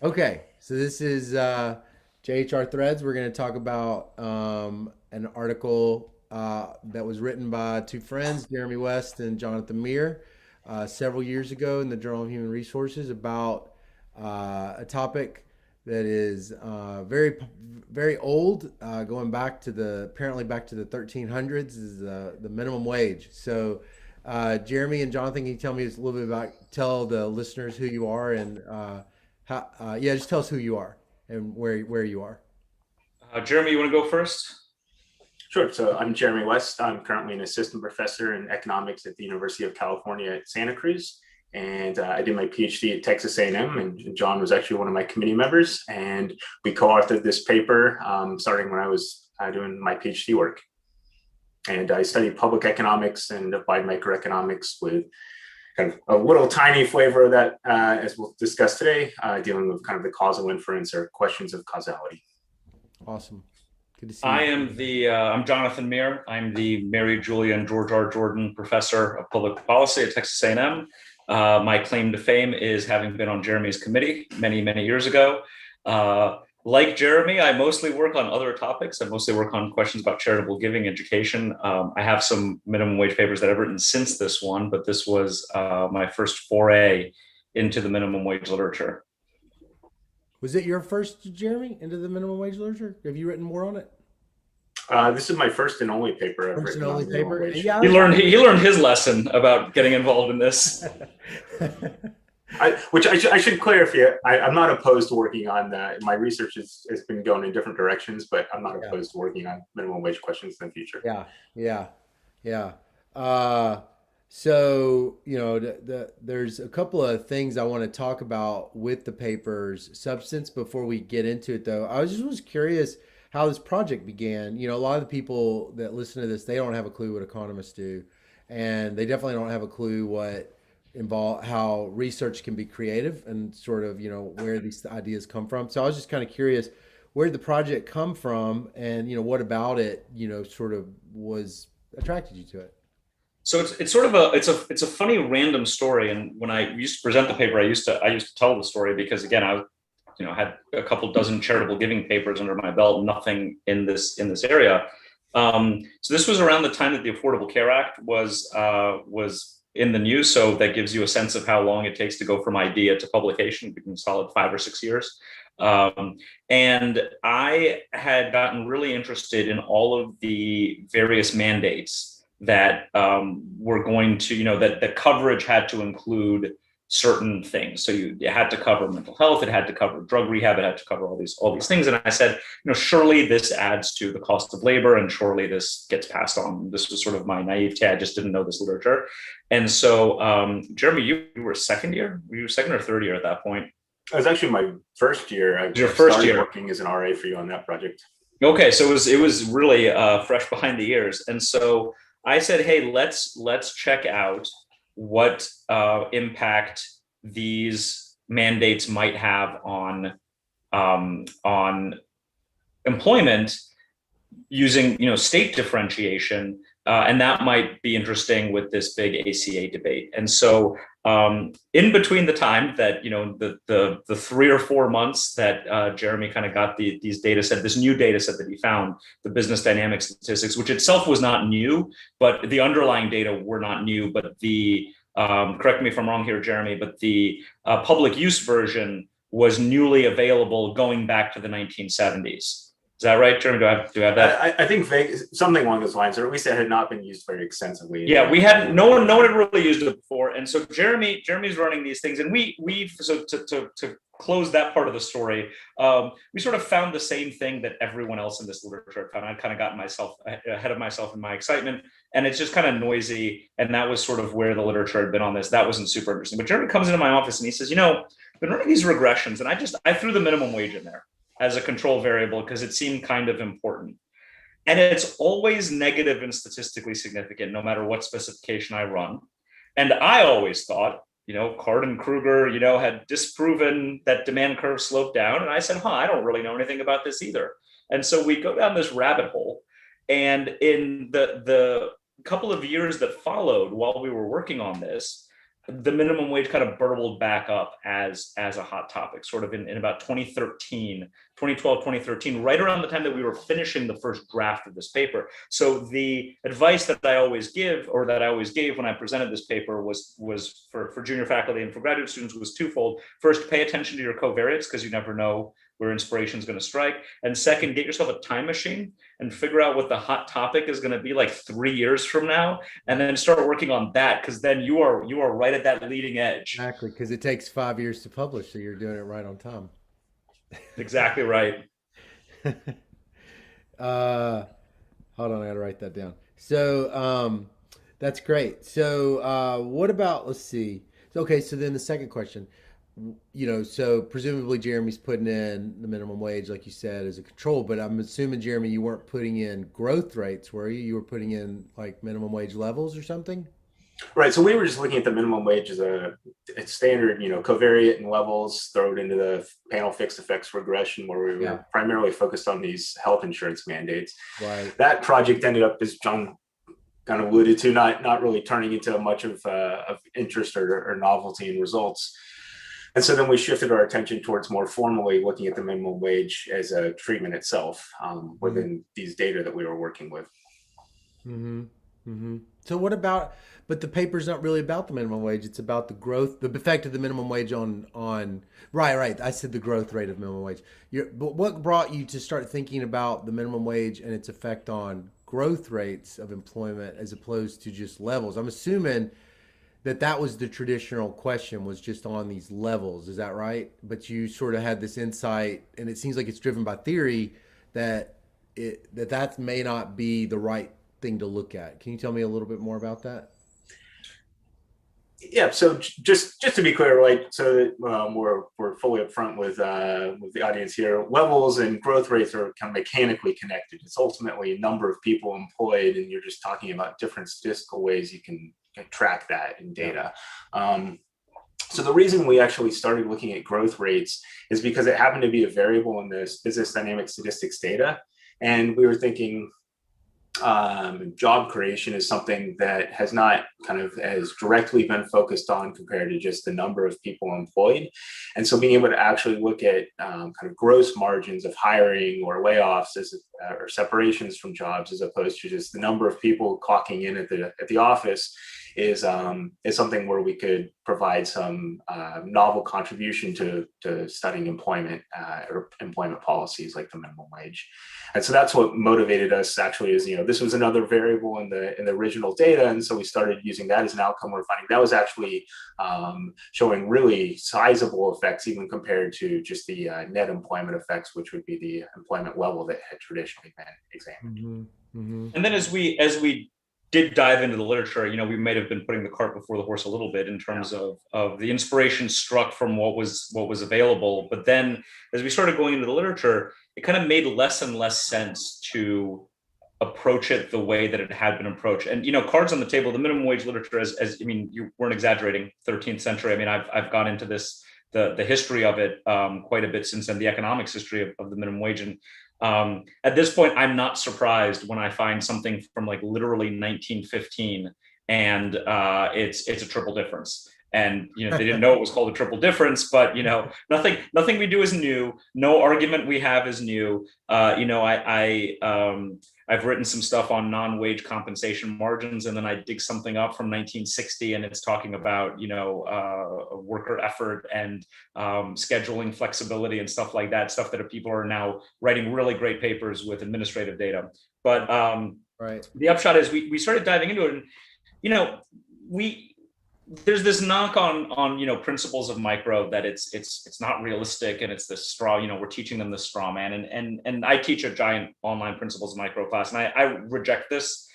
Okay, so this is JHR Threads. We're going to talk about an article that was written by two friends, Jeremy West and Jonathan Meer, several years ago in the Journal of Human Resources about a topic that is very old, going back to apparently back to the 1300s, is the minimum wage. So, Jeremy and Jonathan, can you tell me just a little bit tell the listeners who you are and yeah, just tell us who you are and where you are. Jeremy, you want to go first? Sure. So I'm Jeremy West. I'm currently an assistant professor in economics at the University of California at Santa Cruz. And I did my PhD at Texas A&M, and John was actually one of my committee members. And we co-authored this paper starting when I was doing my PhD work. And I studied public economics and applied microeconomics with kind of a little tiny flavor of that, as we'll discuss today, dealing with kind of the causal inference or questions of causality. Awesome. Good to see I you. am I'm Jonathan Meer. I'm the Mary Julia and George R. Jordan Professor of Public Policy at Texas A&M. My claim to fame is having been on Jeremy's committee many, many years ago. Like Jeremy, I mostly work on other topics. I mostly work on questions about charitable giving, education. I have some minimum wage papers that I've written since this one, but this was my first foray into the minimum wage literature. Was it your first, Jeremy, into the minimum wage literature? Have you written more on it? This is my first and only paper I've First and written only on minimum paper? wage. Yeah, He learned his lesson about getting involved in this. I should clarify. I'm not opposed to working on that. My research has been going in different directions, but I'm not yeah, opposed to working on minimum wage questions in the future. yeah, yeah, yeah. Uh, so there's a couple of things I want to talk about with the paper's substance before we get into it, though. I was curious how this project began. A lot of the people that listen to this, they don't have a clue what economists do, and they definitely don't have a clue what involve how research can be creative and sort of where these ideas come from. So I was just kind of curious, where did the project come from, and what about it sort of was attracted you to it? So it's sort of a funny random story. And when I used to present the paper, I used to tell the story because again I had a couple dozen charitable giving papers under my belt, nothing in this area. So this was around the time that the Affordable Care Act was in the news. So that gives you a sense of how long it takes to go from idea to publication. It can solid 5 or 6 years. And I had gotten really interested in all of the various mandates that were going to, that the coverage had to include certain things. So it had to cover mental health, it had to cover drug rehab, it had to cover all these things. And I said, surely this adds to the cost of labor, and surely this gets passed on. This was sort of my naivete. I just didn't know this literature. And so, Jeremy, you were second year? Were you second or third year at that point? It was actually my first year. I Your first started year. working as an RA for you on that project. Okay, so it was really fresh behind the ears, and so I said, hey, let's check out what impact these mandates might have on employment using state differentiation, and that might be interesting with this big ACA debate. And so in between the time that the 3 or 4 months that Jeremy kind of got this new data set that he found, the business dynamic statistics, which itself was not new, but the underlying data were not new, but the correct me if I'm wrong here, Jeremy, but the public use version was newly available going back to the 1970s. Is that right, Jeremy? Do I have that? I think something along those lines, or at least it had not been used very extensively. Yeah, we hadn't. No one had really used it before, and so Jeremy's running these things, and we so to close that part of the story, we sort of found the same thing that everyone else in this literature found. I'd kind of gotten myself ahead of myself in my excitement, and it's just kind of noisy, and that was sort of where the literature had been on this. That wasn't super interesting. But Jeremy comes into my office and he says, I've been running these regressions, and I threw the minimum wage in there as a control variable because it seemed kind of important. And it's always negative and statistically significant, no matter what specification I run. And I always thought, Card and Kruger, had disproven that demand curve sloped down. And I said, I don't really know anything about this either. And so we go down this rabbit hole. And in the couple of years that followed while we were working on this, the minimum wage kind of burbled back up as a hot topic, sort of in about 2012, 2013, right around the time that we were finishing the first draft of this paper. So the advice that I always give, or that I always gave when I presented this paper, was for junior faculty and for graduate students, was twofold. First, pay attention to your covariates, because you never know where inspiration is going to strike. And second, get yourself a time machine and figure out what the hot topic is going to be like 3 years from now, and then start working on that, because then you are right at that leading edge. Exactly, because it takes 5 years to publish, so you're doing it right on time. Exactly right. uh, Hold on, I gotta write that down. So, that's great. So, what about, let's see. So, okay, so then the second question, so presumably Jeremy's putting in the minimum wage, like you said, as a control, but I'm assuming, Jeremy, you weren't putting in growth rates, were you? You were putting in like minimum wage levels or something? Right. So we were just looking at the minimum wage as a standard, covariate and levels, throw it into the panel fixed effects regression, where we were Yeah. primarily focused on these health insurance mandates. Right. That project ended up, as John kind of alluded to, not really turning into much of interest or novelty in results. And so then we shifted our attention towards more formally looking at the minimum wage as a treatment itself within these data that we were working with. Mm-hmm. Mm-hmm. So what about, but the paper's not really about the minimum wage. It's about the growth, the effect of the minimum wage on, right. I said the growth rate of minimum wage. But what brought you to start thinking about the minimum wage and its effect on growth rates of employment as opposed to just levels? I'm assuming that was the traditional question, was just on these levels. Is that right? But you sort of had this insight, and it seems like it's driven by theory, that that may not be the right thing to look at. Can you tell me a little bit more about that? Yeah. So just to be clear, right? So that we're fully upfront with the audience here. Levels and growth rates are kind of mechanically connected. It's ultimately a number of people employed, and you're just talking about different statistical ways you can track that in data. Yeah. So the reason we actually started looking at growth rates is because it happened to be a variable in this business dynamic statistics data, and we were thinking, job creation is something that has not kind of as directly been focused on compared to just the number of people employed. And so being able to actually look at kind of gross margins of hiring or layoffs or separations from jobs, as opposed to just the number of people clocking in at the office, is something where we could provide some novel contribution to studying employment or employment policies like the minimum wage. And so that's what motivated us, actually, is, this was another variable in the original data. And so we started using that as an outcome. We're finding that was actually showing really sizable effects, even compared to just the net employment effects, which would be the employment level that had traditionally been examined. Mm-hmm. Mm-hmm. And then as we did dive into the literature, we may have been putting the cart before the horse a little bit in terms of the inspiration struck from what was available. But then as we started going into the literature, it kind of made less and less sense to approach it the way that it had been approached. And, cards on the table, the minimum wage literature, you weren't exaggerating, 13th century. I mean, I've gone into this, the history of it quite a bit since then, the economics history of the minimum wage. And at this point, I'm not surprised when I find something from like literally 1915, and it's a triple difference. And they didn't know it was called a triple difference, but nothing we do is new. No argument we have is new. I've written some stuff on non-wage compensation margins, and then I dig something up from 1960, and it's talking about worker effort and scheduling flexibility and stuff like that. Stuff that people are now writing really great papers with administrative data. But Right. The upshot is we started diving into it, and there's this knock on principles of micro, that it's not realistic, and it's this straw, we're teaching them the straw man, and I teach a giant online principles of micro class, and I reject this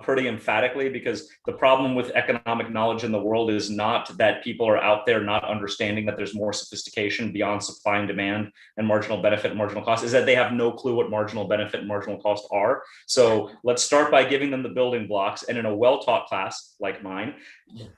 pretty emphatically, because the problem with economic knowledge in the world is not that people are out there not understanding that there's more sophistication beyond supply and demand and marginal benefit and marginal cost, is that they have no clue what marginal benefit and marginal cost are. So let's start by giving them the building blocks, and in a well-taught class like mine,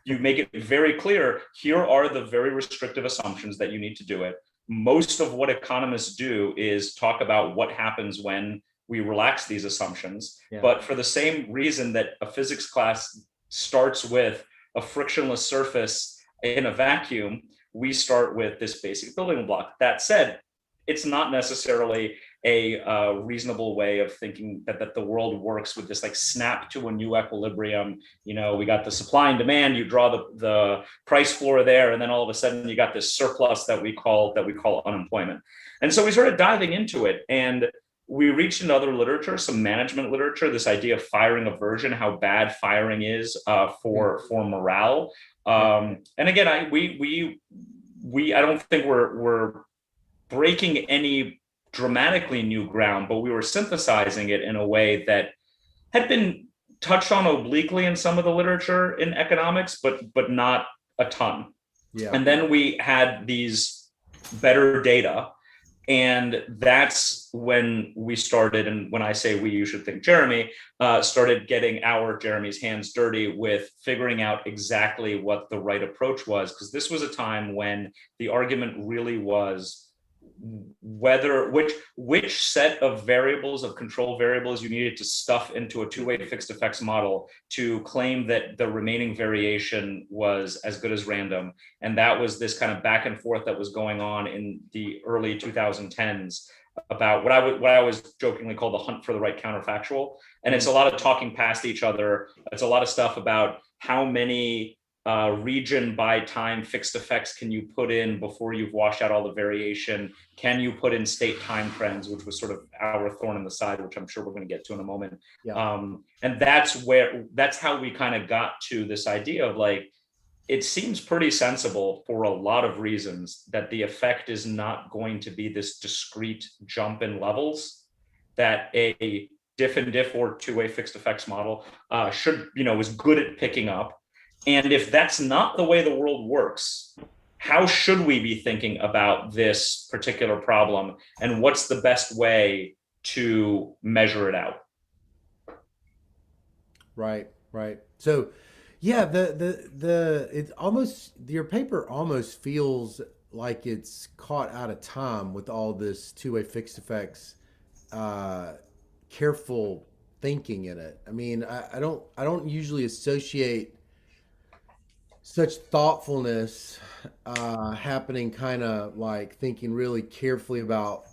you make it very clear, here are the very restrictive assumptions that you need to do it. Most of what economists do is talk about what happens when we relax these assumptions. Yeah. But for the same reason that a physics class starts with a frictionless surface in a vacuum, we start with this basic building block. That said, it's not necessarily a reasonable way of thinking that the world works with this like snap to a new equilibrium. We got the supply and demand, you draw the price floor there, and then all of a sudden you got this surplus that we call unemployment. And so we started diving into it, and we reached into other literature, some management literature, this idea of firing aversion, how bad firing is for morale. And again, I don't think we're breaking any dramatically new ground, but we were synthesizing it in a way that had been touched on obliquely in some of the literature in economics, but not a ton. Yeah. And then we had these better data. And that's when we started, and when I say we, you should think Jeremy, started getting Jeremy's hands dirty with figuring out exactly what the right approach was. Because this was a time when the argument really was which set of variables, of control variables, you needed to stuff into a two-way fixed effects model to claim that the remaining variation was as good as random. And that was this kind of back and forth that was going on in the early 2010s about what I was jokingly call the hunt for the right counterfactual. And it's a lot of talking past each other. It's a lot of stuff about how many region by time fixed effects can you put in before you've washed out all the variation? Can you put in state time trends, which was sort of our thorn in the side, which I'm sure we're going to get to in a moment. Yeah. And that's how we kind of got to this idea of like, it seems pretty sensible for a lot of reasons that the effect is not going to be this discrete jump in levels that a diff and diff or two-way fixed effects model is good at picking up. And if that's not the way the world works, how should we be thinking about this particular problem? And what's the best way to measure it out? Right. So, yeah, it's almost, your paper almost feels like it's caught out of time with all this two-way fixed effects, careful thinking in it. I mean, I don't usually associate such thoughtfulness happening, kind of like thinking really carefully about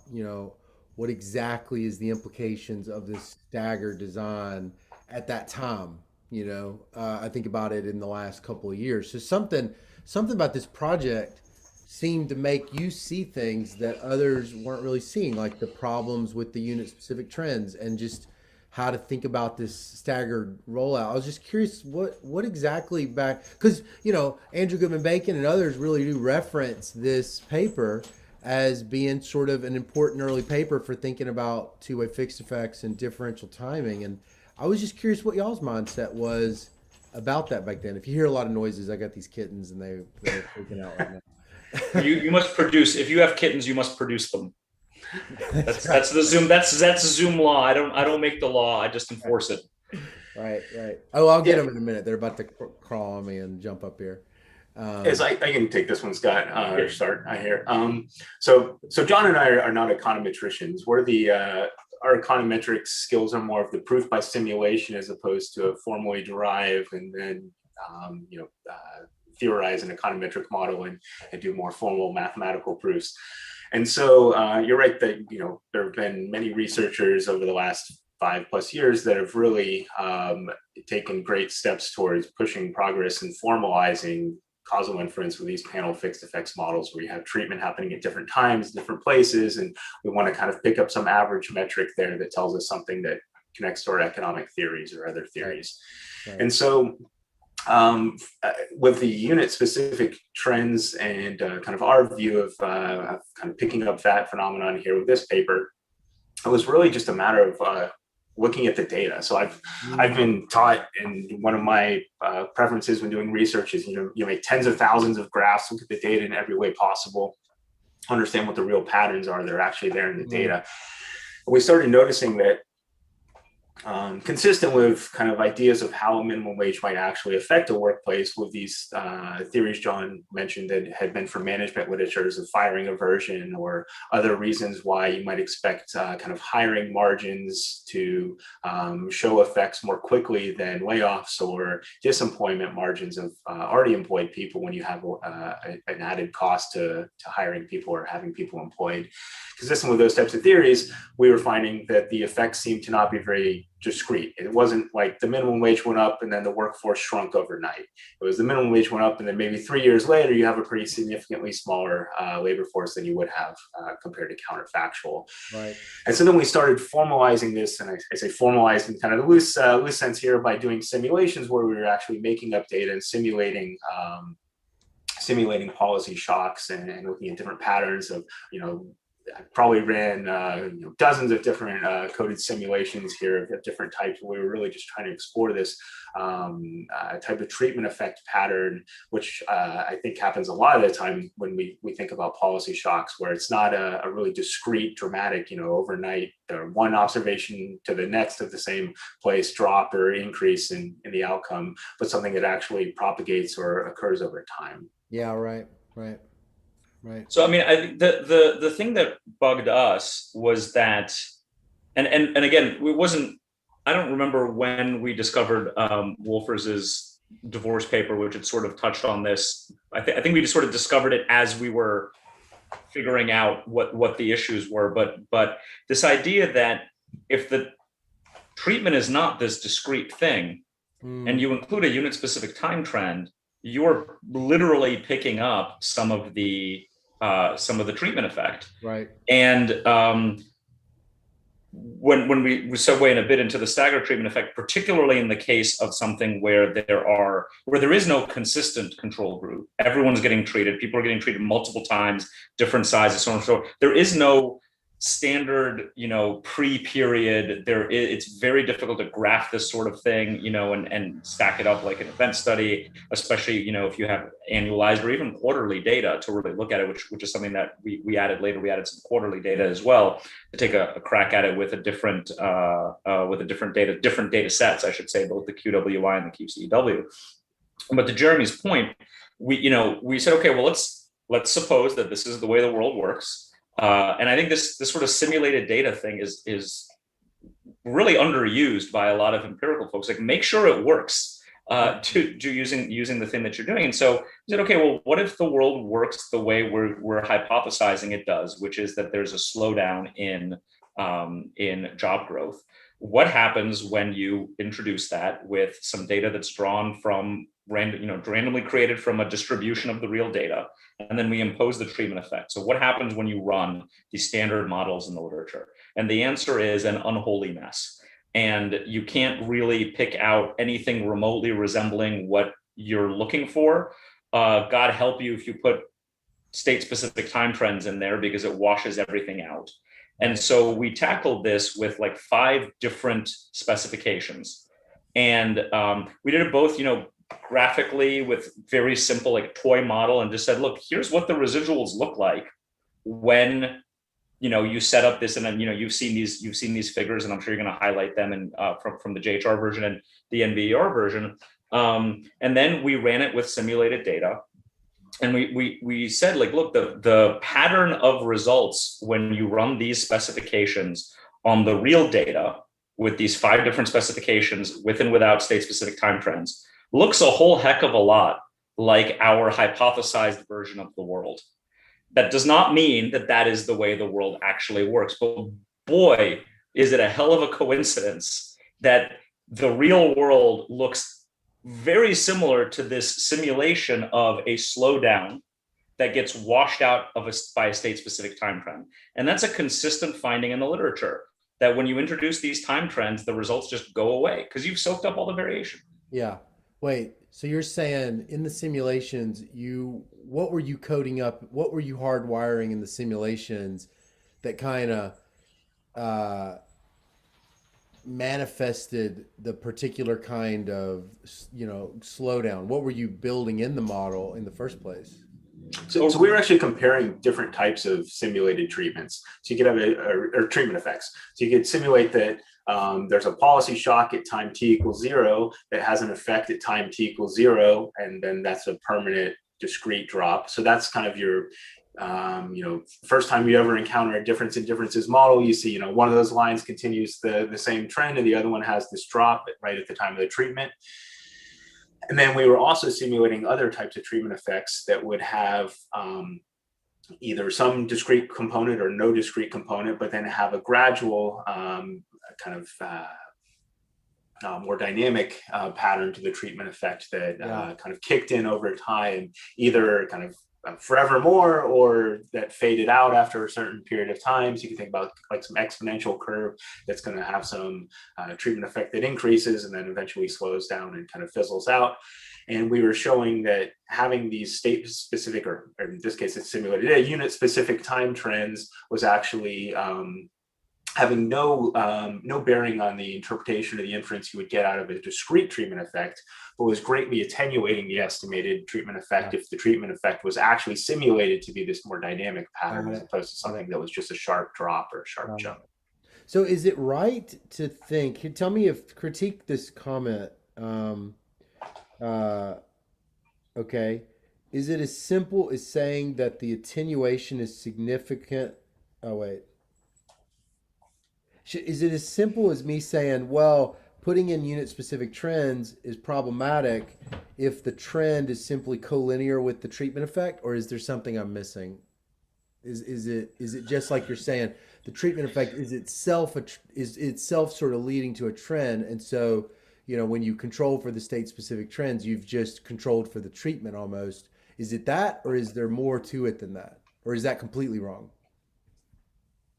what exactly is the implications of this staggered design at that time. I think about it in the last couple of years. So something about this project seemed to make you see things that others weren't really seeing, like the problems with the unit specific trends and just how to think about this staggered rollout. I was just curious what exactly because Andrew Goodman Bacon and others really do reference this paper as being sort of an important early paper for thinking about two-way fixed effects and differential timing. And I was just curious what y'all's mindset was about that back then. If you hear a lot of noises, I got these kittens and they're freaking out right now. You must produce, if you have kittens, you must produce them. That's the Zoom. That's Zoom law. I don't make the law. I just enforce it. Right. Oh, I'll get them in a minute. They're about to crawl on me and jump up here. As I can take this one, Scott. Start. I hear. So John and I are not econometricians. Our econometric skills are more of the proof by simulation as opposed to a formally derive and then theorize an econometric model and do more formal mathematical proofs. And so you're right that there have been many researchers over the last 5+ years that have really taken great steps towards pushing progress and formalizing causal inference with these panel fixed effects models where you have treatment happening at different times, different places, and we want to kind of pick up some average metric there that tells us something that connects to our economic theories or other theories. Right. And so with the unit specific trends and kind of our view of kind of picking up that phenomenon here with this paper, it was really just a matter of looking at the data. So I've been taught, and one of my preferences when doing research is you make tens of thousands of graphs, look at the data in every way possible, understand what the real patterns are that are actually there in the data. And we started noticing that consistent with kind of ideas of how minimum wage might actually affect a workplace with these theories John mentioned that had been from management literatures of firing aversion or other reasons why you might expect kind of hiring margins to show effects more quickly than layoffs or disemployment margins of already employed people when you have an added cost to hiring people or having people employed. Consistent with those types of theories, we were finding that the effects seemed to not be very discrete. It wasn't like the minimum wage went up and then the workforce shrunk overnight. It was the minimum wage went up and then maybe 3 years later you have a pretty significantly smaller labor force than you would have compared to counterfactual. Right. And so then we started formalizing this, and I say formalized in kind of the loose sense here by doing simulations where we were actually making up data and simulating policy shocks and looking at different patterns of, I probably ran dozens of different coded simulations here of different types. We were really just trying to explore this type of treatment effect pattern, which I think happens a lot of the time when we think about policy shocks, where it's not a really discrete, dramatic, overnight or one observation to the next of the same place drop or increase in the outcome, but something that actually propagates or occurs over time. Yeah, right, right, right. So I mean, I think the thing that bugged us was that, and again, it wasn't. I don't remember when we discovered Wolfers's divorce paper, which had sort of touched on this. I think we just sort of discovered it as we were figuring out what the issues were. But this idea that if the treatment is not this discrete thing, and you include a unit specific time trend, you're literally picking up some of the treatment effect. Right. And when we segue in a bit into the staggered treatment effect, particularly in the case of something where there is no consistent control group, everyone's getting treated, people are getting treated multiple times, different sizes, so on and so forth. There is no standard, pre-period. It's very difficult to graph this sort of thing, and stack it up like an event study, especially, if you have annualized or even quarterly data to really look at it, which is something that we added later. We added some quarterly data as well to take a crack at it with different data sets, I should say, both the QWI and the QCW. But to Jeremy's point, we said, okay, well, let's suppose that this is the way the world works. And I think this sort of simulated data thing is really underused by a lot of empirical folks. Like, make sure it works to using the thing that you're doing. And so we said, okay, well, what if the world works the way we're hypothesizing it does, which is that there's a slowdown in job growth? What happens when you introduce that with some data that's drawn from randomly created from a distribution of the real data, and then we impose the treatment effect? So what happens when you run these standard models in the literature? And the answer is an unholy mess. And you can't really pick out anything remotely resembling what you're looking for. God help you if you put state-specific time trends in there, because it washes everything out. And so we tackled this with like 5 different specifications. And we did it both, graphically with very simple like toy model, and just said, look, here's what the residuals look like when you set up this, and then you've seen these figures, and I'm sure you're going to highlight them in from the JHR version and the NVER version. And then we ran it with simulated data, and we said, like, look, the pattern of results when you run these specifications on the real data with these 5 different specifications with and without state specific time trends looks a whole heck of a lot like our hypothesized version of the world. That does not mean that that is the way the world actually works, but boy, is it a hell of a coincidence that the real world looks very similar to this simulation of a slowdown that gets washed out by a state-specific time trend. And that's a consistent finding in the literature, that when you introduce these time trends, the results just go away because you've soaked up all the variation. Yeah. Wait, so you're saying in the simulations, what were you coding up? What were you hardwiring in the simulations that kind of manifested the particular kind of, slowdown? What were you building in the model in the first place? So we were actually comparing different types of simulated treatments. So you could have or treatment effects. So you could simulate that there's a policy shock at time t equals 0 that has an effect at time t equals 0, and then that's a permanent discrete drop. So that's kind of your first time you ever encounter a difference in differences model, you see, one of those lines continues the same trend and the other one has this drop right at the time of the treatment. And then we were also simulating other types of treatment effects that would have either some discrete component or no discrete component, but then have a gradual kind of more dynamic pattern to the treatment effect that kind of kicked in over time, either kind of forevermore or that faded out after a certain period of time. So you can think about like some exponential curve that's going to have some treatment effect that increases and then eventually slows down and kind of fizzles out. And we were showing that having these state specific, or in this case, it's simulated unit specific time trends was actually having no bearing on the interpretation of the inference you would get out of a discrete treatment effect, but was greatly attenuating the estimated treatment effect if the treatment effect was actually simulated to be this more dynamic pattern as opposed to something that was just a sharp drop or a sharp jump. So is it right to think, tell me if, critique this comment, okay, is it as simple as saying that the attenuation is significant? Oh, wait. Is it as simple as me saying, well, putting in unit specific trends is problematic if the trend is simply collinear with the treatment effect, or is there something I'm missing? Is it just like you're saying, the treatment effect is itself sort of leading to a trend, and so when you control for the state specific trends, you've just controlled for the treatment almost. Is it that, or is there more to it than that, or is that completely wrong?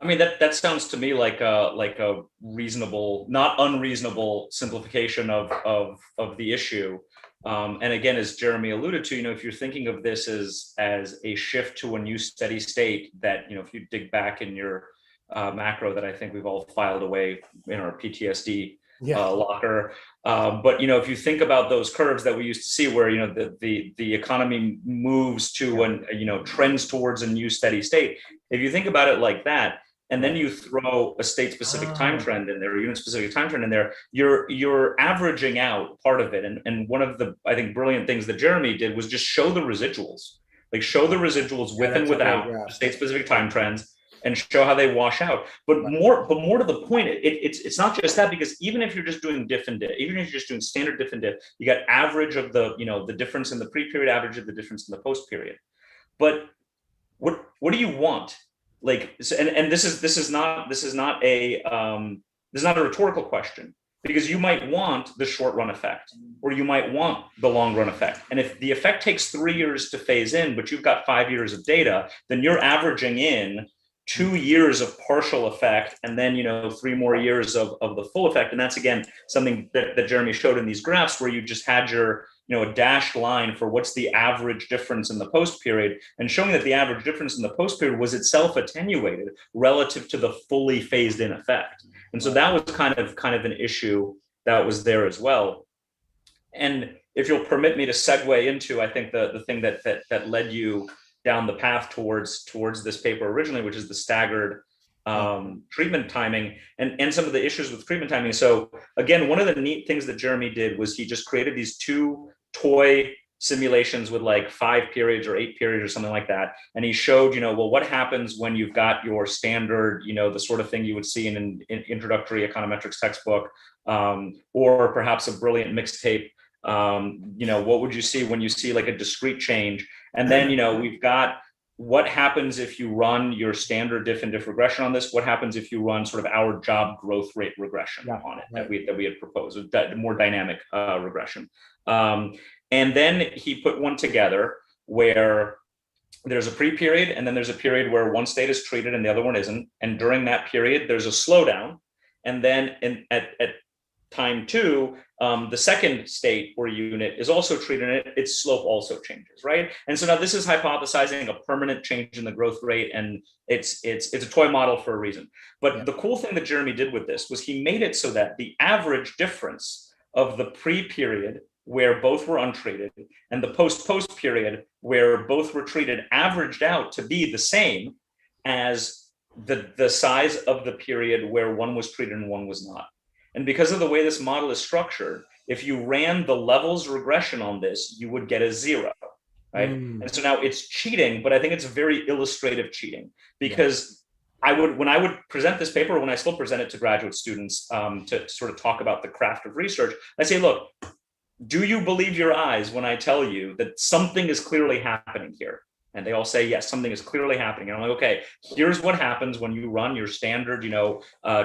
I mean, that sounds to me like a reasonable, not unreasonable simplification of the issue. And again, as Jeremy alluded to, if you're thinking of this as a shift to a new steady state, that if you dig back in your macro that I think we've all filed away in our PTSD locker. But if you think about those curves that we used to see, where the economy moves to trends towards a new steady state. If you think about it like that, and then you throw a state-specific time trend in there, a unit-specific time trend in there, you're averaging out part of it. And one of the, I think, brilliant things that Jeremy did was just show the residuals, show the residuals with and without state-specific time trends, and show how they wash out. But more to the point, it's not just that, because even if you're just doing diff and diff, even if you're just doing standard diff and diff, you got average of the difference in the pre-period, average of the difference in the post-period. But what do you want? And this is not a rhetorical question, because you might want the short run effect, or you might want the long run effect. And if the effect takes 3 years to phase in, but you've got 5 years of data, then you're averaging in 2 years of partial effect, and then 3 more years of the full effect. And that's, again, something that Jeremy showed in these graphs, where you just had your a dashed line for what's the average difference in the post period, and showing that the average difference in the post period was itself attenuated relative to the fully phased in effect. And so that was kind of an issue that was there as well. And if you'll permit me to segue into, I think, the thing that led you down the path towards this paper originally, which is the staggered treatment timing and some of the issues with treatment timing. So again, one of the neat things that Jeremy did was he just created these 2 toy simulations with 5 periods or 8 periods or something like that. And he showed, well, what happens when you've got your standard, the sort of thing you would see in an introductory econometrics textbook, or perhaps a brilliant mixtape. What would you see when you see a discrete change? And then, we've got what happens if you run your standard diff and diff regression on this? What happens if you run sort of our job growth rate regression on it that we had proposed, that more dynamic regression? And then he put one together where there's a pre-period, and then there's a period where one state is treated and the other one isn't. And during that period, there's a slowdown. And then at time 2, the second state or unit is also treated, and its slope also changes, right? And so now this is hypothesizing a permanent change in the growth rate, and it's a toy model for a reason. But the cool thing that Jeremy did with this was he made it so that the average difference of the pre-period where both were untreated and the post-post period where both were treated averaged out to be the same as the size of the period where one was treated and one was not. And because of the way this model is structured, if you ran the levels regression on this, you would get a 0, right? And so now it's cheating, but I think it's very illustrative cheating, because when I would present this paper, when I still present it to graduate students to sort of talk about the craft of research, I say, look, do you believe your eyes when I tell you that something is clearly happening here? And they all say, yes, something is clearly happening. And I'm like, okay, here's what happens when you run your standard,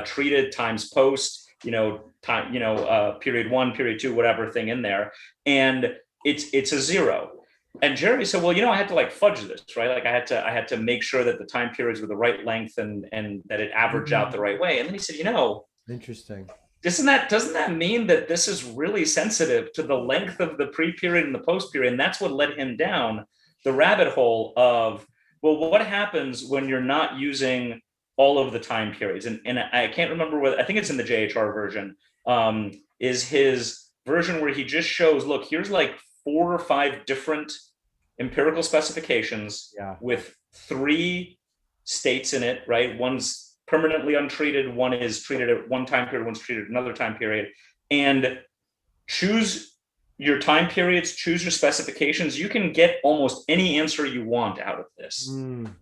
treated times post, period 1, period 2, whatever thing in there. And it's a 0. And Jeremy said, well, I had to fudge this, right? Like I had to make sure that the time periods were the right length and that it averaged out the right way. And then he said, interesting. Doesn't that mean that this is really sensitive to the length of the pre-period and the post-period? And that's what led him down the rabbit hole of, well, what happens when you're not using all of the time periods? And I can't remember I think it's in the JHR version, is his version where he just shows, look, here's 4 or 5 different empirical specifications with 3 states in it, right? One's permanently untreated, one is treated at one time period, one's treated at another time period. And choose your time periods, choose your specifications. You can get almost any answer you want out of this.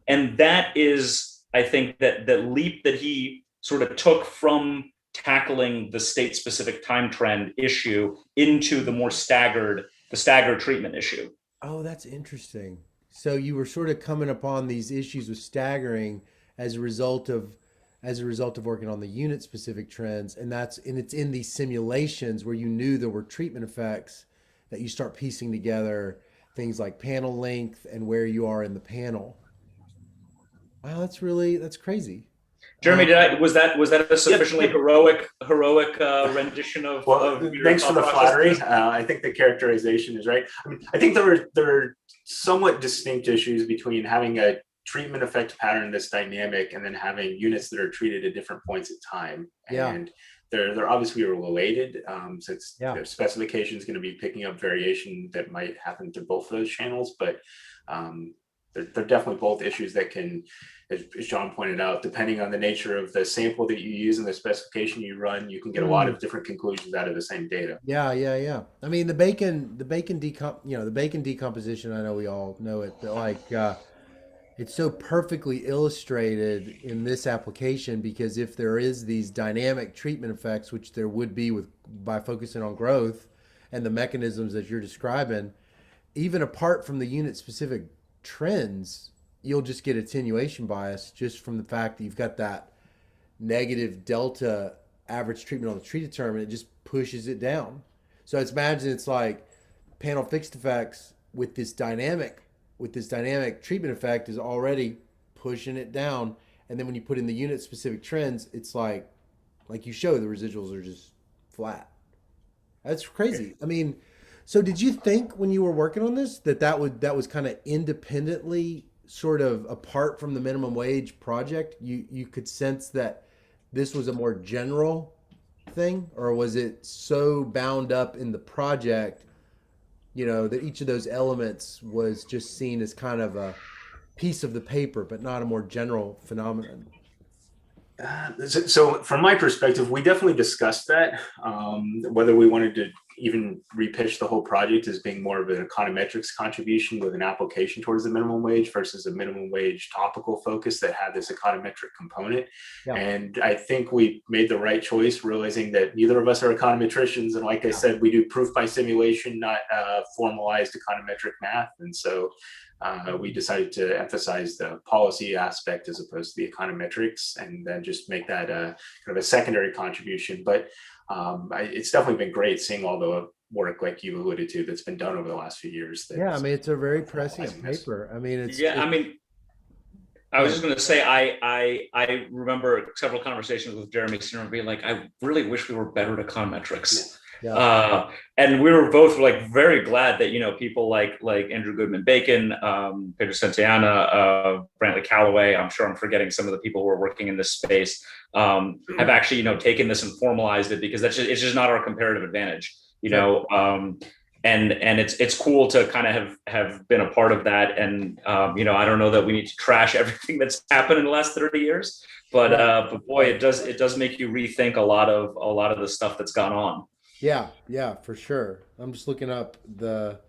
And that is, I think, that the leap that he sort of took from tackling the state-specific time trend issue into the staggered treatment issue. Oh, that's interesting. So you were sort of coming upon these issues with staggering as a result of working on the unit specific trends, and it's in these simulations where you knew there were treatment effects that you start piecing together things like panel length and where you are in the panel. Wow, that's crazy. Jeremy, was that a sufficiently heroic rendition of? Thanks for the flattery. I think the characterization is right. I think there are somewhat distinct issues between having a treatment effect pattern that's dynamic and then having units that are treated at different points in time. And they're obviously related, since the specification is going to be picking up variation that might happen through both of those channels, but they're definitely both issues that can, as John pointed out, depending on the nature of the sample that you use and the specification you run, you can get a lot of different conclusions out of the same data. Yeah. I mean, the bacon decomposition, I know we all know it, but it's so perfectly illustrated in this application, because if there is these dynamic treatment effects, which there would be by focusing on growth and the mechanisms that you're describing, even apart from the unit specific trends, you'll just get attenuation bias just from the fact that you've got that negative delta average treatment on the treated term, and it just pushes it down. So imagine it's like panel fixed effects with this dynamic treatment effect is already pushing it down. And then when you put in the unit specific trends, it's like you show, the residuals are just flat. That's crazy. I mean, so did you think when you were working on this that was kind of independently, sort of apart from the minimum wage project, you could sense that this was a more general thing, or was it so bound up in the project, that each of those elements was just seen as kind of a piece of the paper, but not a more general phenomenon? So from my perspective, we definitely discussed that, whether we wanted to even repitch the whole project as being more of an econometrics contribution with an application towards the minimum wage versus a minimum wage topical focus that had this econometric component. Yeah. And I think we made the right choice, realizing that neither of us are econometricians. And like I said, we do proof by simulation, not formalized econometric math. And so we decided to emphasize the policy aspect as opposed to the econometrics, and then just make that kind of a secondary contribution. But it's definitely been great seeing all the work, like you alluded to, that's been done over the last few years. I mean, it's a very prescient paper. I mean, I was just going to say, I remember several conversations with Jeremy Senior being like, I really wish we were better at econometrics. Yeah. And we were both very glad that, people like Andrew Goodman Bacon, Pedro Santayana, Brantley Calloway, I'm sure I'm forgetting some of the people who are working in this space, have actually, taken this and formalized it, because it's just not our comparative advantage, and it's cool to kind of have been a part of that. And I don't know that we need to trash everything that's happened in the last 30 years, but boy, it does make you rethink a lot of the stuff that's gone on. Yeah, yeah, for sure. I'm just looking up the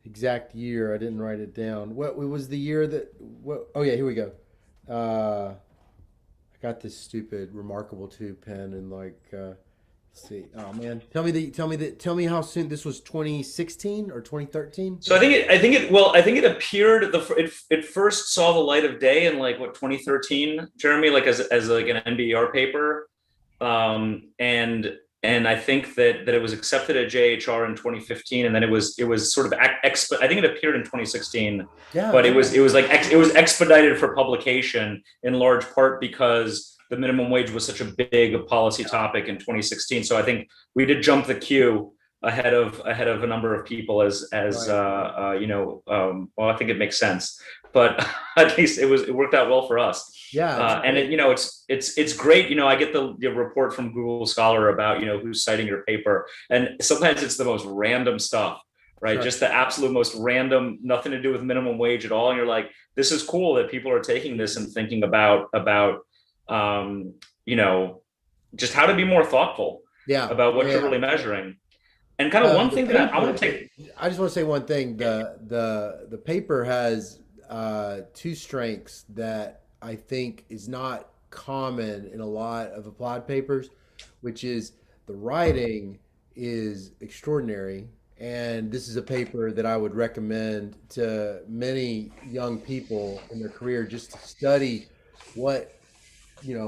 exact year. I didn't write it down. What was the year that? What? Oh yeah, here we go. I got this stupid remarkable two pen and let's see. Oh man, tell me how soon this was. 2016 or 2013? So I think it appeared it first saw the light of day in like what 2013, Jeremy, like as like an NBER paper, and I think that it was accepted at JHR in 2015, and then it was sort of I think it appeared in 2016, Yeah, but yeah. it was expedited for publication in large part because the minimum wage was such a big policy topic in 2016. So I think we did jump the queue ahead of a number of people as Right. well, I think it makes sense, but at least it worked out well for us. Yeah, it's And great. it's great. I get the report from Google Scholar about who's citing your paper, and sometimes it's the most random stuff, right? Sure. Just the absolute most random, nothing to do with minimum wage at all. And you're like, this is cool that people are taking this and thinking about um, you know just how to be more thoughtful Yeah, about what you're yeah. really measuring. And kind of one The thing that I want paper. to take. I just want to say one thing. The paper has two strengths that I think is not common in a lot of applied papers, which is the writing is extraordinary, and this is a paper that I would recommend to many young people in their career just to study what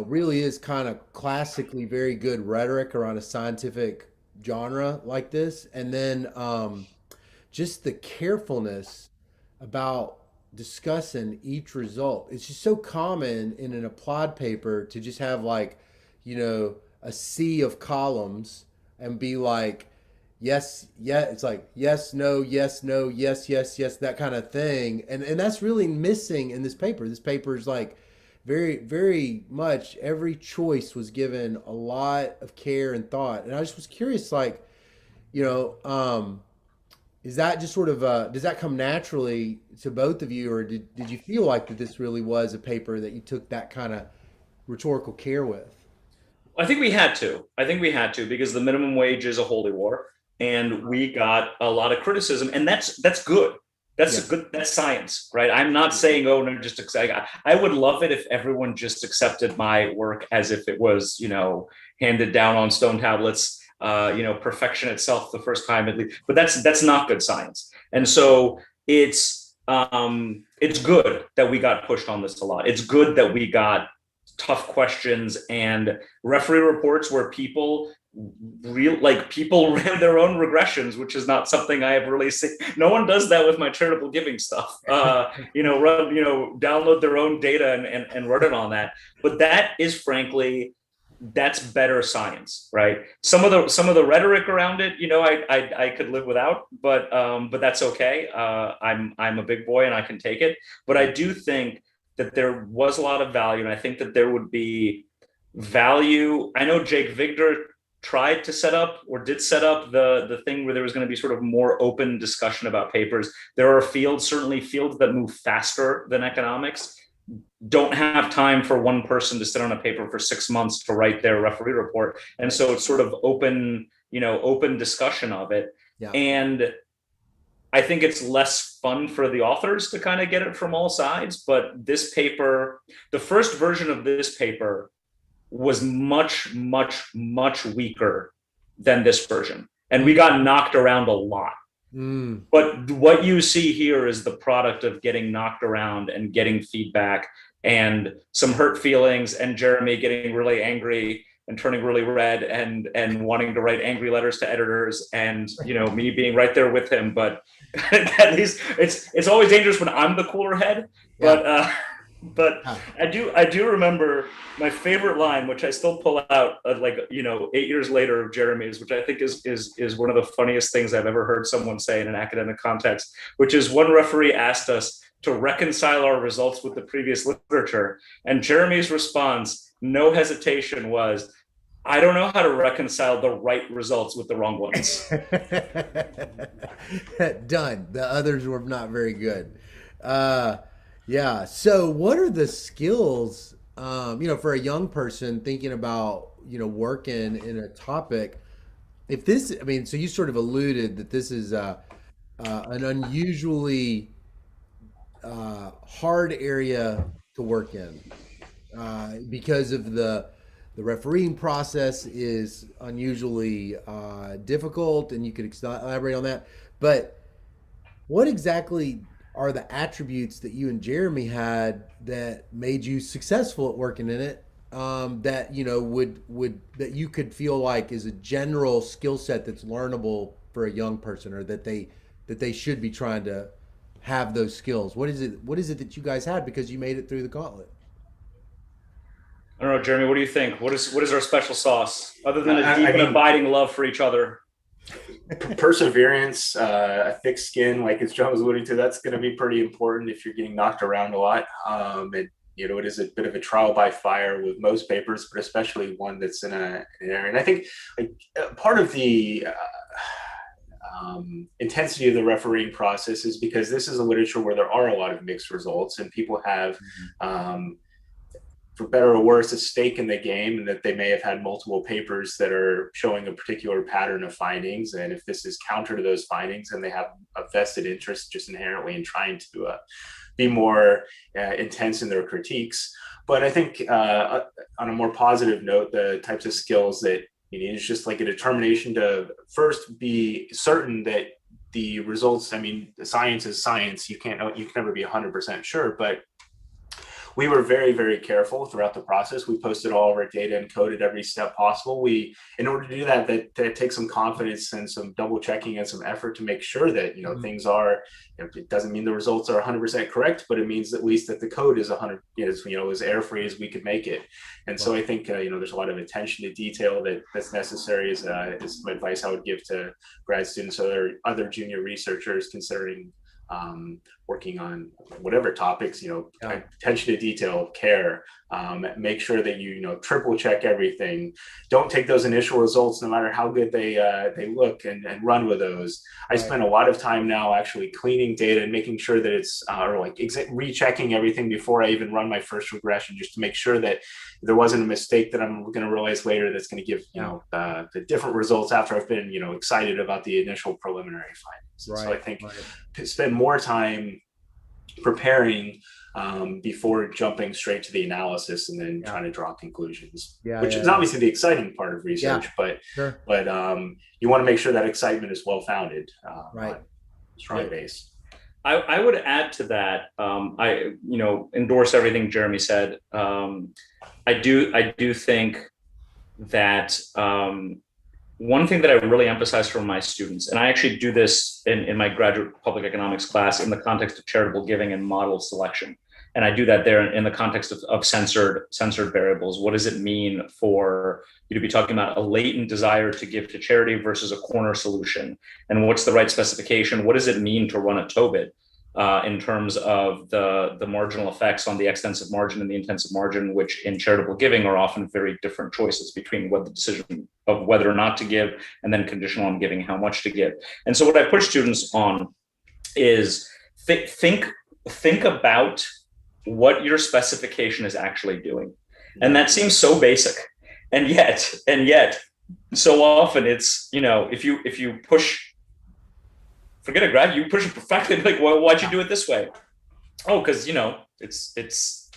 really is kind of classically very good rhetoric around a scientific genre like this. And then just the carefulness about discussing each result. It's just so common in an applied paper to just have a sea of columns and be like, yes, yeah, it's like yes, no, yes, no, yes, yes, yes, that kind of thing. And that's really missing in this paper. This paper is like very, very much every choice was given a lot of care and thought. And I just was curious, you know, um, is that just sort of does that come naturally to both of you, or did you feel like that this really was a paper that you took that kind of rhetorical care with? I think we had to. I think we had to because the minimum wage is a holy war, and we got a lot of criticism, and that's good. That's Yeah. a good. That's science, right? I'm not saying, oh no, just accept. I would love it if everyone just accepted my work as if it was, handed down on stone tablets. Perfection itself the first time at least. But that's not good science, and so it's good that we got pushed on this a lot. It's good that we got tough questions and referee reports where people ran their own regressions, which is not something I have really seen. No one does that with my charitable giving stuff. Download their own data and run it on that. But that is frankly, that's better science, right? Some of the rhetoric around it, I could live without, but that's okay. I'm a big boy and I can take it. But I do think that there was a lot of value, and I think that there would be value. I know Jake Vigdor tried to set up or did set up the thing where there was going to be sort of more open discussion about papers. There are certainly fields that move faster than economics, don't have time for one person to sit on a paper for 6 months to write their referee report. And Right. so it's sort of open discussion of it. Yeah. And I think it's less fun for the authors to kind of get it from all sides. But this paper, the first version of this paper was much, much, much weaker than this version. And we got knocked around a lot. Mm. But what you see here is the product of getting knocked around and getting feedback and some hurt feelings, and Jeremy getting really angry and turning really red and wanting to write angry letters to editors, and me being right there with him. But at least it's always dangerous when I'm the cooler head. Yeah. But Yeah. I do remember my favorite line, which I still pull out 8 years later of Jeremy's, which I think is one of the funniest things I've ever heard someone say in an academic context, which is one referee asked us to reconcile our results with the previous literature, and Jeremy's response, no hesitation, was, I don't know how to reconcile the right results with the wrong ones. Done. The others were not very good. Uh, yeah. So, what are the skills, for a young person thinking about, working in a topic? If this, I mean, so you sort of alluded that this is an unusually hard area to work in because of the refereeing process is unusually difficult, and you could elaborate on that. But what exactly are the attributes that you and Jeremy had that made you successful at working in it? That would that you could feel like is a general skill set that's learnable for a young person, or that they should be trying to have those skills. What is it? What is it that you guys had because you made it through the gauntlet? I don't know, Jeremy. What do you think? What is our special sauce other than a I deep and mean, abiding love for each other? perseverance, a thick skin, like as John was alluding to, that's going to be pretty important if you're getting knocked around a lot. It is a bit of a trial by fire with most papers, but especially one that's in an area. And I think like part of the intensity of the refereeing process is because this is a literature where there are a lot of mixed results, and people have for better or worse, a stake in the game, and that they may have had multiple papers that are showing a particular pattern of findings. And if this is counter to those findings, then they have a vested interest just inherently in trying to be more intense in their critiques. But I think on a more positive note, the types of skills that you need is just like a determination to first be certain that the results, I mean, science is science. You can never be 100% sure, but we were very, very careful throughout the process. We posted all of our data and coded every step possible. In order to do that, that takes some confidence and some double checking and some effort to make sure that, things are, it doesn't mean the results are 100% correct, but it means at least that the code is 100, as air free as we could make it. And so I think, there's a lot of attention to detail that's necessary is some advice I would give to grad students or other junior researchers considering working on whatever topics, attention to detail, care, make sure that you triple check everything. Don't take those initial results, no matter how good they look, and run with those. I spend a lot of time now actually cleaning data and making sure that it's rechecking everything before I even run my first regression, just to make sure that there wasn't a mistake that I'm going to realize later that's going to give the different results after I've been excited about the initial preliminary findings. So I think spend more time preparing before jumping straight to the analysis and then trying to draw conclusions, which is obviously the exciting part of research, but you want to make sure that excitement is well-founded, on strong base. I would add to that. I endorse everything Jeremy said. I do think that one thing that I really emphasize for my students, and I actually do this in my graduate public economics class in the context of charitable giving and model selection. And I do that there in the context of censored variables. What does it mean for you to be talking about a latent desire to give to charity versus a corner solution? And what's the right specification? What does it mean to run a TOBIT in terms of the marginal effects on the extensive margin and the intensive margin, which in charitable giving are often very different choices between what the decision of whether or not to give, and then conditional on giving how much to give. And so what I push students on is think about what your specification is actually doing. And that seems so basic. And yet, so often it's, if you push, forget a grad, you push it perfectly, like, well, why'd you do it this way? Oh, because, it's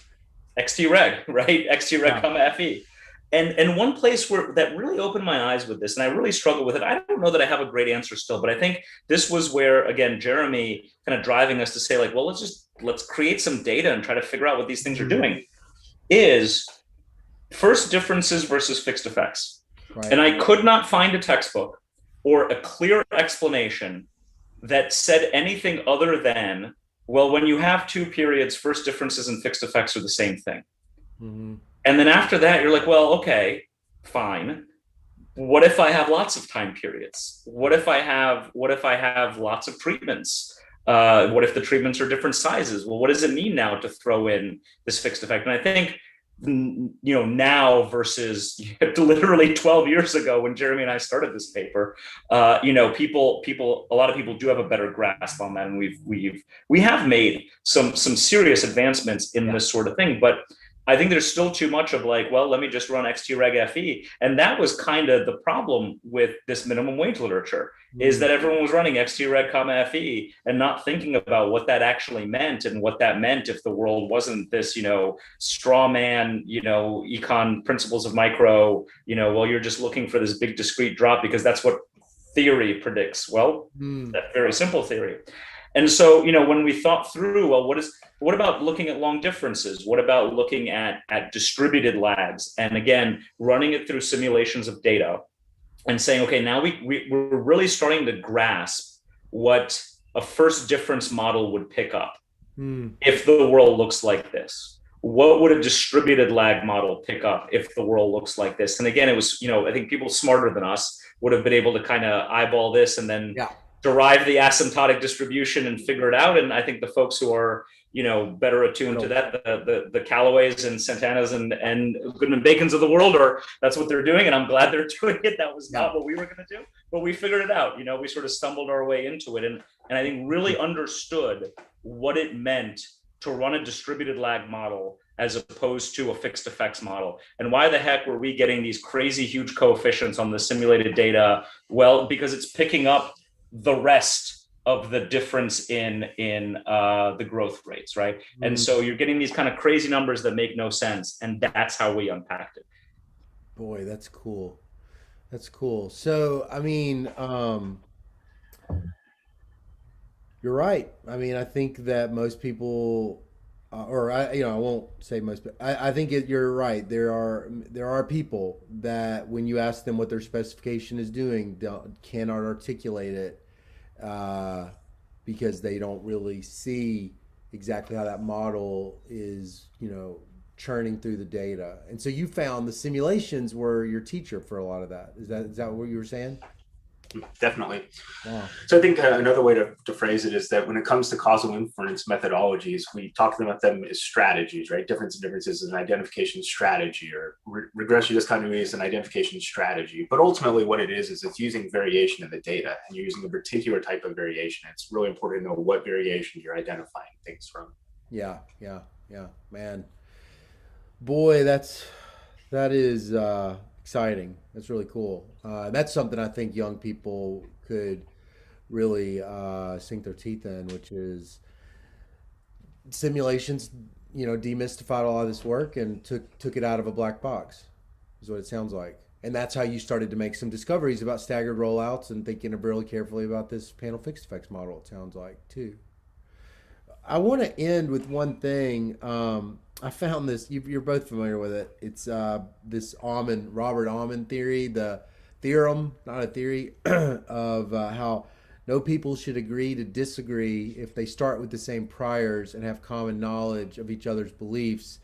XT reg, right? XT reg, comma FE. And one place where that really opened my eyes with this, and I really struggle with it, I don't know that I have a great answer still, but I think this was where, again, Jeremy kind of driving us to say, like, well, let's create some data and try to figure out what these things are doing, is first differences versus fixed effects. Right. And I could not find a textbook or a clear explanation that said anything other than, well, when you have two periods, first differences and fixed effects are the same thing. Mm-hmm. And then after that, you're like, well, okay, fine. What if I have lots of time periods? What if I have lots of treatments? What if the treatments are different sizes? Well, what does it mean now to throw in this fixed effect? And I think now versus literally 12 years ago when Jeremy and I started this paper. A lot of people do have a better grasp on that, and we have made some serious advancements in this sort of thing, but I think there's still too much of like, well, let me just run XTReg-FE. And that was kind of the problem with this minimum wage literature, is that everyone was running XTReg, FE and not thinking about what that actually meant and what that meant if the world wasn't this, straw man, econ principles of micro, well, you're just looking for this big discrete drop because that's what theory predicts. Well, that very simple theory. And so, when we thought through, well, what about looking at long differences? What about looking at distributed lags? And again, running it through simulations of data and saying, okay, now we're really starting to grasp what a first difference model would pick up if the world looks like this. What would a distributed lag model pick up if the world looks like this? And again, it was, I think people smarter than us would have been able to kind of eyeball this and then derive the asymptotic distribution and figure it out. And I think the folks who are, better attuned to that, the Callaways and Santanas and Goodman Bacons of the world, or that's what they're doing. And I'm glad they're doing it. That was not what we were going to do, but we figured it out. We sort of stumbled our way into it. And I think really understood what it meant to run a distributed lag model as opposed to a fixed effects model. And why the heck were we getting these crazy huge coefficients on the simulated data? Well, because it's picking up the rest of the difference in the growth rates, right? And so you're getting these kind of crazy numbers that make no sense, and that's how we unpacked it. Boy, that's cool. That's cool. So, I mean, you're right. I mean, I think that most people, I won't say most, but I think you're right. There are people that when you ask them what their specification is doing, cannot articulate it because they don't really see exactly how that model is, churning through the data. And so you found the simulations were your teacher for a lot of that. Is that what you were saying? Definitely. Wow. So I think another way to phrase it is that when it comes to causal inference methodologies, we talk about them as strategies, right? Differences is an identification strategy, or regression discontinuity is an identification strategy. But ultimately what it is it's using variation in the data, and you're using a particular type of variation. It's really important to know what variation you're identifying things from. Yeah. Man. Boy, that is exciting. That's really cool. That's something I think young people could really sink their teeth in, which is simulations. Demystified a lot of this work and took it out of a black box. Is what it sounds like. And that's how you started to make some discoveries about staggered rollouts and thinking really carefully about this panel fixed effects model. It sounds like too. I want to end with one thing. I found this. You're both familiar with it. It's this Robert Almond theory, the theorem, not a theory, of how no people should agree to disagree if they start with the same priors and have common knowledge of each other's beliefs.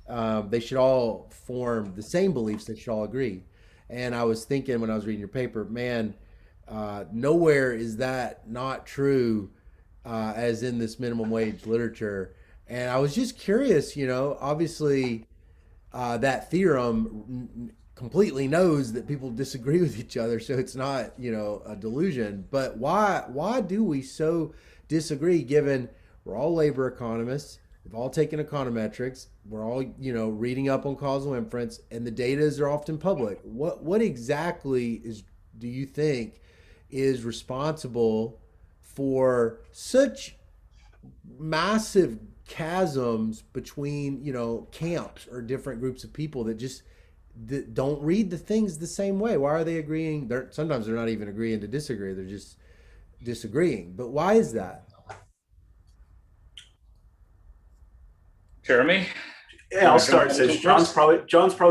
They should all form the same beliefs. They should all agree. And I was thinking when I was reading your paper, man, nowhere is that not true as in this minimum wage literature. And I was just curious, obviously that theorem completely knows that people disagree with each other. So it's not, a delusion. But why do we so disagree given we're all labor economists? We've all taken econometrics. We're all, reading up on causal inference, and the data are often public. What exactly do you think is responsible for such massive chasms between camps or different groups of people that just don't read the things the same way? Why are they agreeing? Sometimes they're not even agreeing to disagree. They're just disagreeing. But why is that? Jeremy? Yeah, I'll start. So John's probably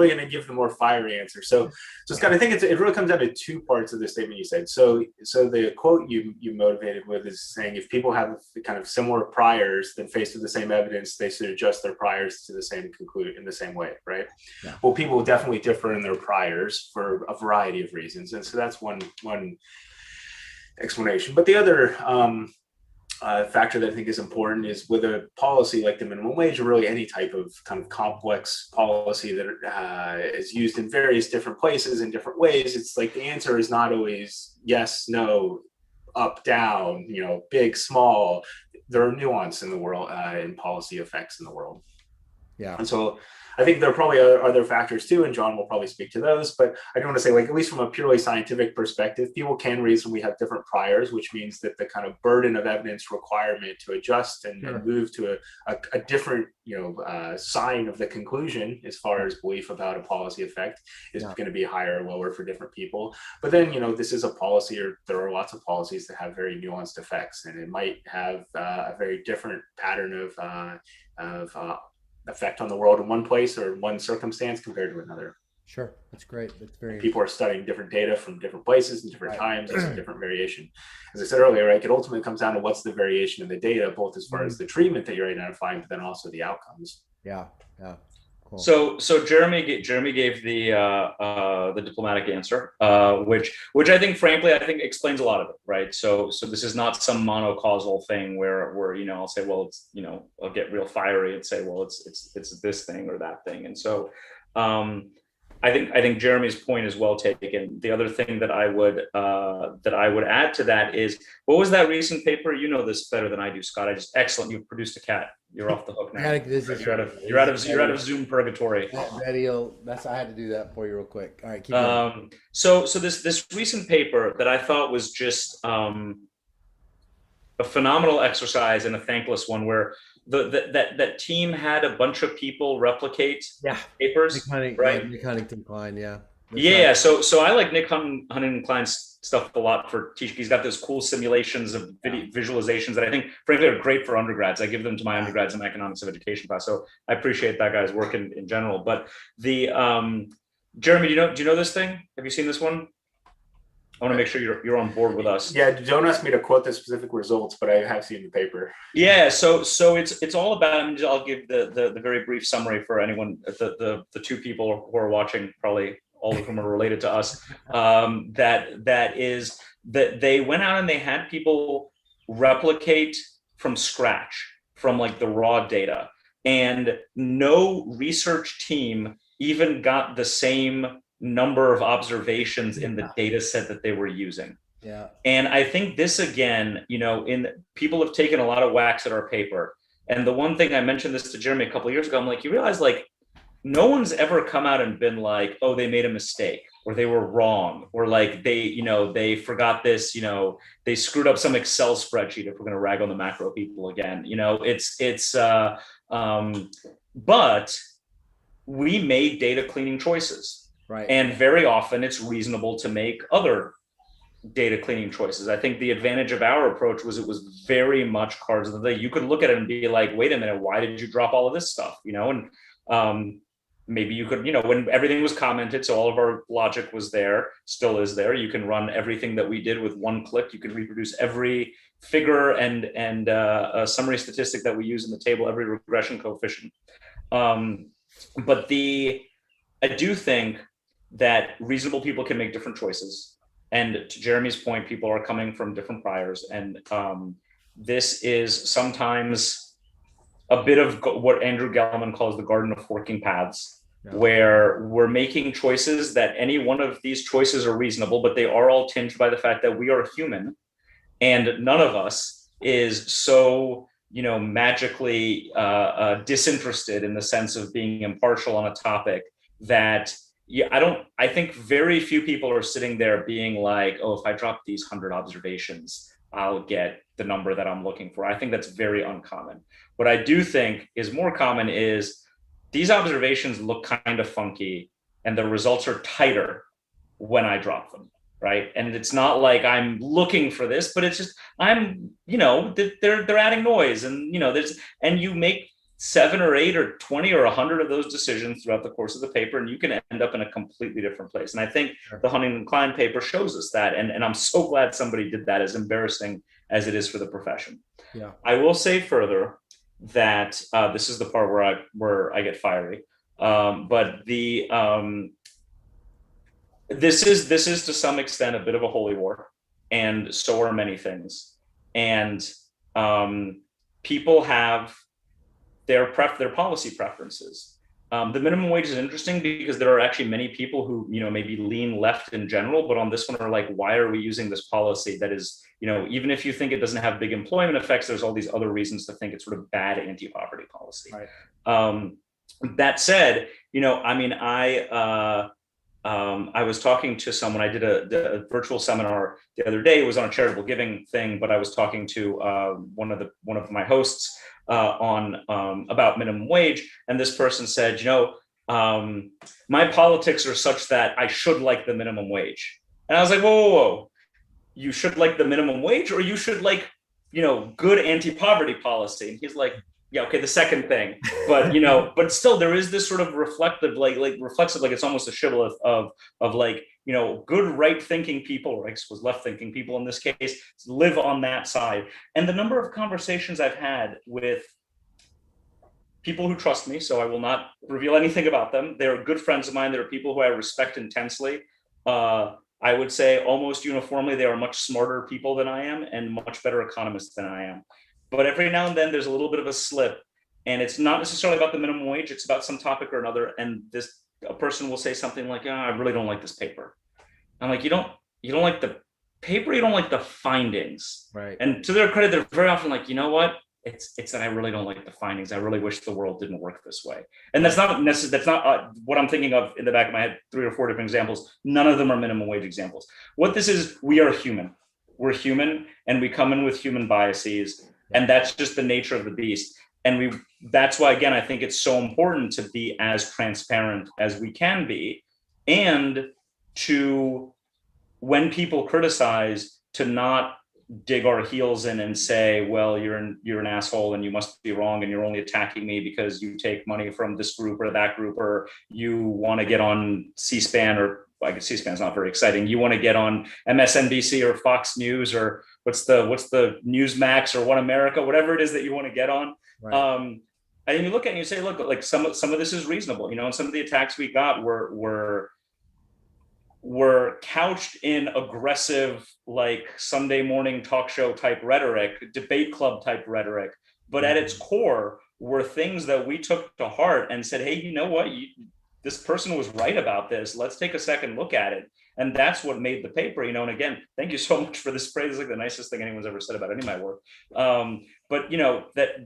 going to give the more fiery answer. So Scott, I think it really comes down to two parts of the statement you said. So the quote you motivated with is saying if people have kind of similar priors, then faced with the same evidence, they should adjust their priors to the same conclusion in the same way, right? Yeah. Well, people definitely differ in their priors for a variety of reasons, and so that's one explanation. But the other factor that I think is important is with a policy like the minimum wage, or really any type of kind of complex policy that is used in various different places in different ways. It's like the answer is not always yes, no, up, down, big, small. There are nuance in the world, in policy effects in the world. Yeah. And so I think there are probably other factors too, and John will probably speak to those. But I do want to say, like, at least from a purely scientific perspective, people can reasonably have different priors, which means that the kind of burden of evidence requirement to adjust and move to a different, sign of the conclusion as far as belief about a policy effect is going to be higher or lower for different people. But then, this is a policy, or there are lots of policies that have very nuanced effects, and it might have a very different pattern of effect on the world in one place or one circumstance compared to another. Sure, that's great. That's very. People are studying different data from different places and different times. It's a different variation. As I said earlier, right, it ultimately comes down to what's the variation in the data, both as far as the treatment that you're identifying, but then also the outcomes. Yeah. Cool. So Jeremy gave the diplomatic answer, which I think, frankly, explains a lot of it, right? So this is not some monocausal thing where I'll say, well, it's, I'll get real fiery and say, well, it's this thing or that thing, and so I think Jeremy's point is well taken. The other thing that I would add to that is, what was that recent paper? You know this better than I do, Scott. Excellent. You've produced a cat. You're off the hook now. You're out of Zoom purgatory. I had to do that for you real quick. All right, keep going. So this recent paper that I thought was just a phenomenal exercise and a thankless one, where that team had a bunch of people replicate papers, right? Nick Huntington-Klein, yeah. So I like Nick Huntington-Klein's stuff a lot for teaching. He's got those cool simulations of visualizations that I think, frankly, are great for undergrads. I give them to my undergrads in my economics of education class. So I appreciate that guy's work in general. But the Jeremy, do you know this thing? Have you seen this one? I want to make sure you're on board with us. Yeah, don't ask me to quote the specific results, but I have seen the paper. Yeah, so it's all about. I'll give the very brief summary for anyone. The two people who are watching, probably all of whom are related to us. That is that they went out and they had people replicate from scratch, from like the raw data, and no research team even got the same number of observations in the data set that they were using. Yeah. And I think this, again, people have taken a lot of whacks at our paper. And the one thing, I mentioned this to Jeremy a couple of years ago, I'm like, you realize, like, no one's ever come out and been like, oh, they made a mistake, or they were wrong, or like they forgot this, they screwed up some Excel spreadsheet, if we're going to rag on the macro people again. But we made data cleaning choices. Right. And very often it's reasonable to make other data cleaning choices. I think the advantage of our approach was it was very much cards of the day. You could look at it and be like, wait a minute, why did you drop all of this stuff? And maybe you could, when everything was commented, so all of our logic was there, still is there. You can run everything that we did with one click. You can reproduce every figure and a summary statistic that we use in the table, every regression coefficient. But I do think that reasonable people can make different choices. And to Jeremy's point, people are coming from different priors. And this is sometimes a bit of what Andrew Gelman calls the garden of forking paths, where we're making choices that any one of these choices are reasonable, but they are all tinged by the fact that we are human, and none of us is so magically disinterested in the sense of being impartial on a topic that I think very few people are sitting there being like, oh, if I drop these 100 observations, I'll get the number that I'm looking for. I think that's very uncommon. What I do think is more common is these observations look kind of funky and the results are tighter when I drop them, right? And it's not like I'm looking for this, but it's just, they're adding noise, and, and you make 7 or 8 or 20 or 100 of those decisions throughout the course of the paper, and you can end up in a completely different place. And I think the Huntington-Klein paper shows us that. And I'm so glad somebody did that, as embarrassing as it is for the profession. Yeah. I will say further that this is the part where I get fiery. But this is to some extent a bit of a holy war, and so are many things. And um, people have their policy preferences. The minimum wage is interesting because there are actually many people who, maybe lean left in general, but on this one are like, why are we using this policy that is, even if you think it doesn't have big employment effects, there's all these other reasons to think it's sort of bad anti-poverty policy. Right. That said, I was talking to someone. I did a virtual seminar the other day. It was on a charitable giving thing, but I was talking to one of my hosts on about minimum wage, and this person said, my politics are such that I should like the minimum wage. And I was like, whoa, you should like the minimum wage, or you should like, good anti-poverty policy? And he's like, yeah, okay, the second thing, but but still, there is this sort of reflective, reflexive, like it's almost a shibboleth of like, good right-thinking people, or I suppose left-thinking people in this case, live on that side. And the number of conversations I've had with people who trust me, so I will not reveal anything about them. They're good friends of mine. They're people who I respect intensely. I would say almost uniformly, they are much smarter people than I am and much better economists than I am. But every now and then there's a little bit of a slip, and it's not necessarily about the minimum wage. It's about some topic or another. And a person will say something like, I really don't like this paper. I'm like, you don't like the paper, you don't like the findings. Right. And to their credit, they're very often like, you know what? It's that I really don't like the findings. I really wish the world didn't work this way. And that's not necessarily, that's not what I'm thinking of in the back of my head. 3 or 4 different examples. None of them are minimum wage examples. What this is, we are human. We're human, and we come in with human biases, and that's just the nature of the beast. And that's why, again, I think it's so important to be as transparent as we can be, and to, when people criticize, to not dig our heels in and say, well, you're an asshole and you must be wrong and you're only attacking me because you take money from this group or that group, or you want to get on C-SPAN, or I guess C-SPAN is not very exciting. You want to get on MSNBC or Fox News, or what's the Newsmax or One America, whatever it is that you want to get on. Right. And you look at it and you say, look, like some of this is reasonable, and some of the attacks we got were couched in aggressive, like Sunday morning talk show type rhetoric, debate club type rhetoric, but at its core were things that we took to heart and said, hey, you know what? This person was right about this. Let's take a second look at it. And that's what made the paper, and again, thank you so much for this praise. It's like the nicest thing anyone's ever said about any of my work. But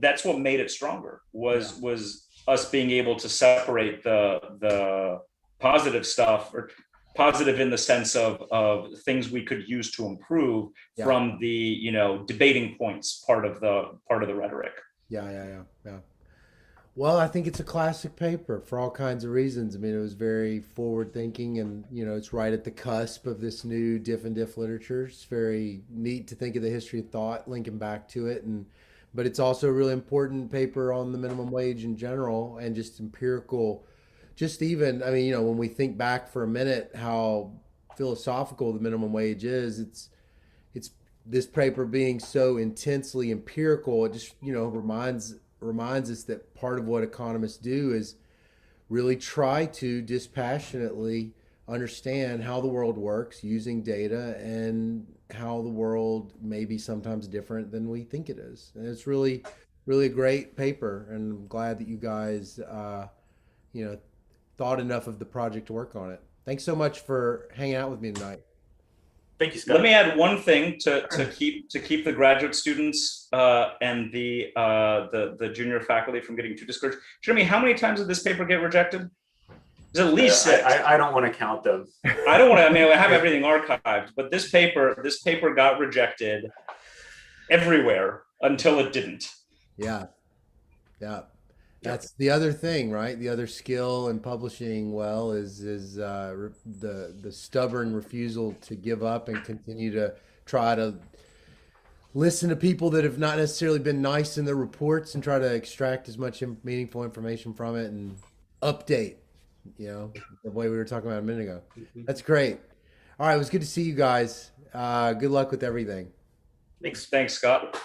that's what made it stronger, was us being able to separate the positive stuff, or positive in the sense of things we could use to improve, from the debating points part of the rhetoric. Yeah. Well, I think it's a classic paper for all kinds of reasons. I mean, it was very forward thinking, and it's right at the cusp of this new diff and diff literature. It's very neat to think of the history of thought linking back to it, but it's also a really important paper on the minimum wage in general, and just empirical. Just even, I mean, when we think back for a minute how philosophical the minimum wage is, it's this paper being so intensely empirical. It just reminds us that part of what economists do is really try to dispassionately understand how the world works using data, and how the world may be sometimes different than we think it is. And it's really, really a great paper, and I'm glad that you guys, thought enough of the project to work on it. Thanks so much for hanging out with me tonight. Thank you, Scott. Let me add one thing to keep the graduate students and the junior faculty from getting too discouraged. Jeremy, how many times did this paper get rejected? There's at least 6. I don't want to count them. I don't want to. I mean, I have everything archived, but this paper got rejected everywhere until it didn't. Yeah. That's the other thing, right? The other skill in publishing well is the stubborn refusal to give up and continue to try to listen to people that have not necessarily been nice in their reports, and try to extract as much meaningful information from it and update, the way we were talking about a minute ago. That's great. All right, it was good to see you guys. Good luck with everything. Thanks, Scott.